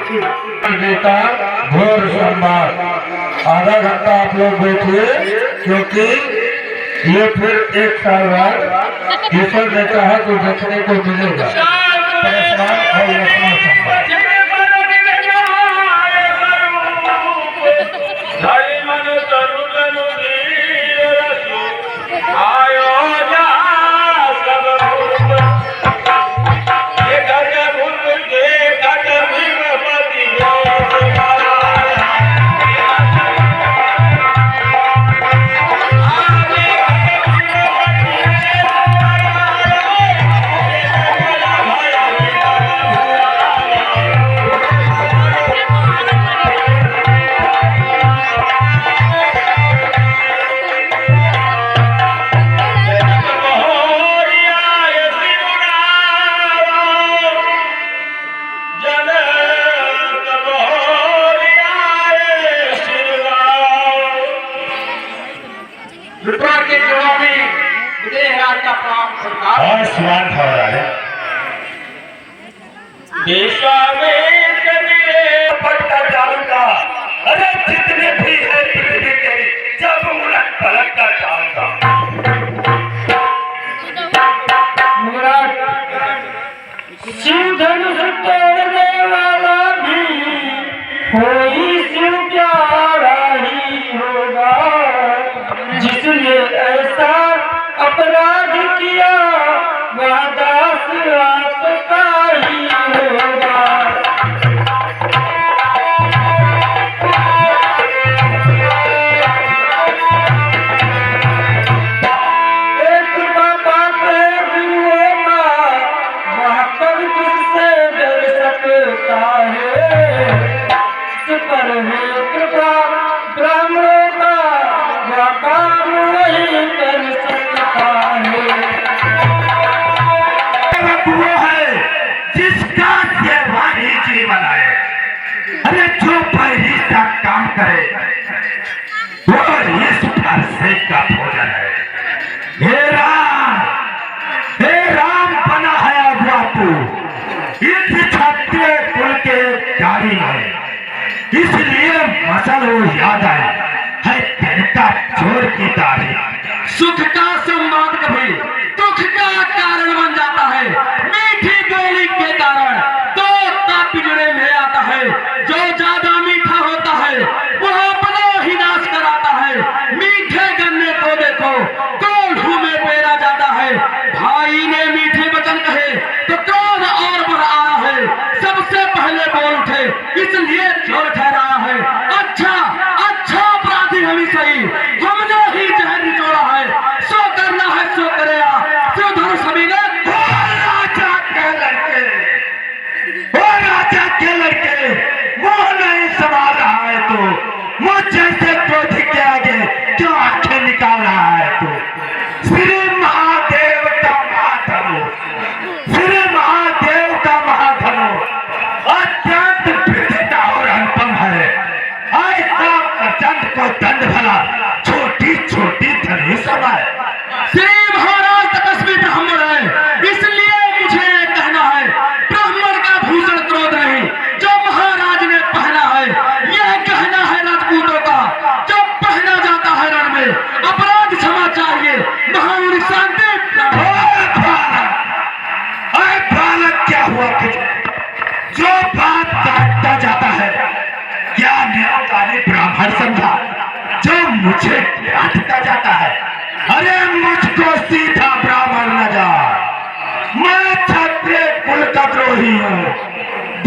देता घोर संवाद। आधा घंटा आप लोग बैठिए, क्योंकि ये फिर 1 साल बाद ईश्वर देता है तो देखने को मिलेगा। परेशान और लखनऊ संवाद। अरे जितने भी है पृथ्वी तेरी, जब उलट पलट कर जाऊंगा। शिव धनुष तोड़ने वाला भी कोई शिव प्यारा ही होगा, जिसने ऐसा अपराध किया वह दास आपका ही होगा। पर है कृपा ब्राह्मणों का काम नहीं कर सकता है। वो है जिसका सेवानी जीवन है। अरे जो पैसा काम करे वो इस फरसे का भोजन है। हे राम बना है अगुआ तू इस क्षत्रिय कुल के गाड़ी में, इसलिए मसल वो याद आए है तिनका चोर की दाढ़ी। सुख का संवाद कभी दुख का कारण बन जाता है, मीठी बोली के कारण तो पिंजरे में आता है। जो ज्यादा मीठा होता है वो अपना ही नाश कराता है। मीठे गन्ने को देखो कोल्हू में पेरा जाता है। भाई ने मीठे वचन कहे तो क्रोध और बढ़ आया है। सबसे पहले बोल उठे इसलिए चोर ठहराया है। अच्छा अपराधी हम ही सही, हमने ही जहर निचोड़ा है। सो करना है सो करेगा। शिव धनुष सभी ने राजा के लड़के वो नहीं संभाल रहा है तो मुझ जैसे क्रोधी के आगे क्यों आंखें निकाल रहा है तो। श्री महादेव का महाधनु, श्री महादेव का महाधनु अत्यंत विचित्र और अनुपम है। ऐसा प्रचंड को दंड भला छोटी छोटी धनुष समय। श्री महाराज तपस्वी ब्राह्मण है, इसलिए मुझे कहना है ब्राह्मण का भूषण क्रोध नहीं जो महाराज ने पहना है। यह कहना है राजपूतों का जब पहना जाता है रण में अपराध क्षमा चाहिए महामुनि शांति। बालक क्या हुआ जो बात काटता जाता है, क्या निरंकारी ब्राह्मण समझा जो मुझे काटता जाता है। अरे मुझको सीधा ब्राह्मण न जा, मैं क्षत्रिय कुल का द्रोही हूँ,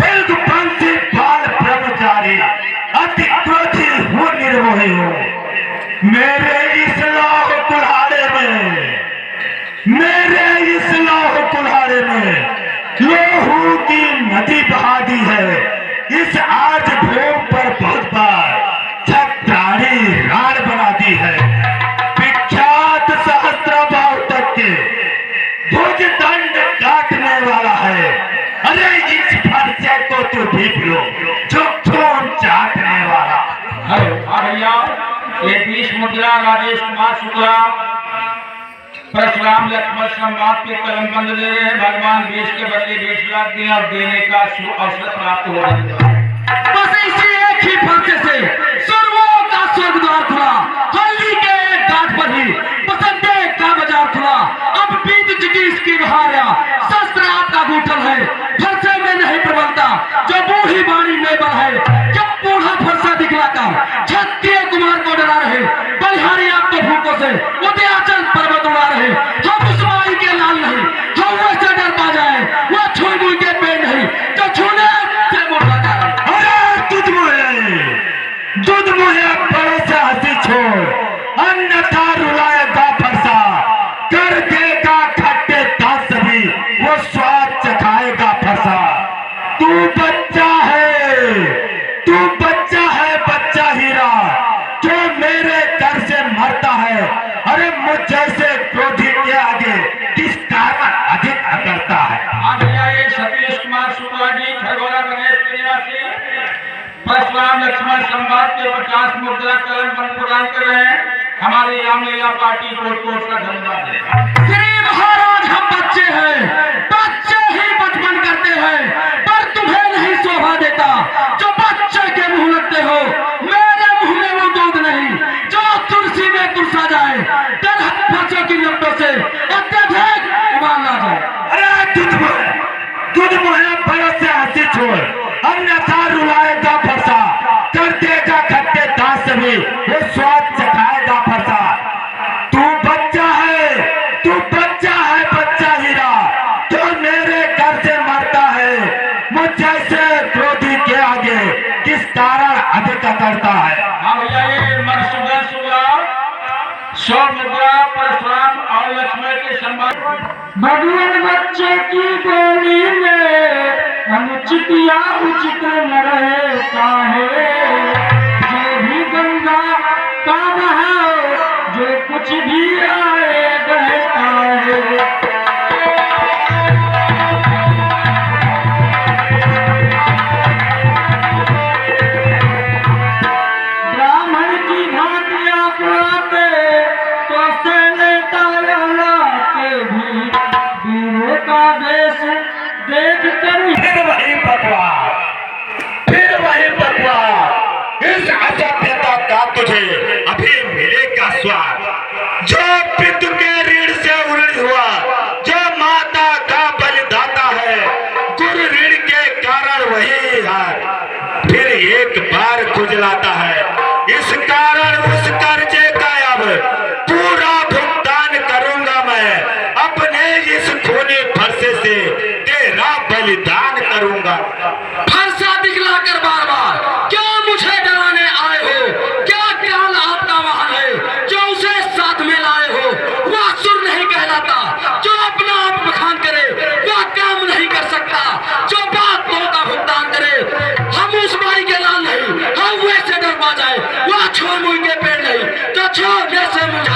बिल्द पंथी बाल ब्रह्मचारी, अति क्रोधी हूँ, निर्मोही हूँ। मेरे इस लौह कुल्हाड़े में लोहू की नदी बहा दी है। इस आज भूमि पर बहुत बार छत्राणी राण बना दी है। विख्यात सहस्त्रबाहु तक के भुज दंड काटने वाला है। अरे इस फरसे को तो देख लो जो खून चाटने वाला। भैया ये 20 मुद्रा राजेश कुमार शुक्ला परशुराम लक्ष्मण संवाद के कलम बंद ले रहे हैं। भगवान 20 के बदले 20 लाख दिए और देने का अवसर प्राप्त हो रहा है। बस इसी एक ही फरसे से सर्वों का स्वर्ग द्वार खुला, हल्दी के घाट पर ही बसंते का बाजार खुला। अब बीत चुकी इसकी बहारिया, शस्त्र आपका गूठल है, फरसे में नहीं प्रबलता जो बूढ़ी बाणी में बल है। जब बूढ़ा फरसा दिखलाकर क्षत्रिय कुमार को डरा रहे, बलिहारी आपको भूखों से उदयाचल पर्वत उड़ा रहे। हम उस माई के लाल नहीं, हम वैसे डर पा जाए, वो छुई मुई के पेड़ नहीं जो छूने से मुड़ा जाए। अरे तुझ मुझे बड़े से हंसी छोड़, अन्यथा रुलाएगा फरसा, कर देगा खट्टे दांत भी, वो स्वाद चखाएगा फरसा। तू बच्चा है बच्चा हीरा, जो मेरे डर से मरता है। अरे मुझ जैसे क्रोधी के आगे किस कारण अधिक अकड़ता है। आज ये सतीश कुमार शुक्ला जी खरगोरा गणेश के निवासी परशुराम लक्ष्मण संवाद के 50 मुद्रा कलम बन प्रदान कर रहे हैं। हमारी रामलीला पार्टी कोट का धन्यवाद है। श्री महाराज, हम बच्चे हैं, बच्चे ही बचपन करते हैं, पर तुम्हें नहीं शोभा देता जो बच्चे के मुंह लगते हो। मेरे मुंह में वो दूध नहीं जो तुलसी में तुलसा जाए, डर बच्चों की लपटों से अत्यधिक उबाल ना जाए। अरे तुझ मुझे बड़े से हंसी छोड़, अन्यथा रुलाएगा फरसा, कर देगा खट्टे दांत से भी, वो स्वाद चखाएगा फरसा। तू बच्चा है बच्चा हीरा, जो मेरे घर से मरता है। मुझ जैसे क्रोधी के आगे किस कारण अधिक अकड़ता है। हाँ भैया, ये मधुसूदन शुक्ला 100 मुद्रा परशुराम और लक्ष्मण के संवाद। भगवान बच्चे की बोली में अनुचित या उचित न रहता है, जो भी गंगा का बहाव जो कुछ भी आए बहता है। ब्राह्मण की भांति आप आते तो से लेता लाते भी, वीरों का वेश देख कर फिर वही बकवास, इस असभ्यता का तुझे अभी मिलेगा स्वाद। जो पितृ के ऋण से उऋण हुआ, जो माता का बलिदाता है, गुरु ऋण के कारण वही है फिर एक बार खुजलाता है। इस कारण उस कर्जे का अब पूरा भुगतान करूंगा मैं, अपने इस खूनी फरसे से तेरा बलिदान करूंगा। फरसा दिखलाकर बार बार क्यों मुझे डराने आए हो? क्या काल आपका वाहन है जो उसे साथ में लाए हो? वह सुर नहीं कहलाता जो अपना आप बखान करे, वह काम नहीं कर सकता जो बातों का भुगतान करे। हम उस माई के लाल नहीं, हम वैसे डर पा जाए, वह छोड़ मुई के पेड़ नहीं जो छोड़ने से मुझे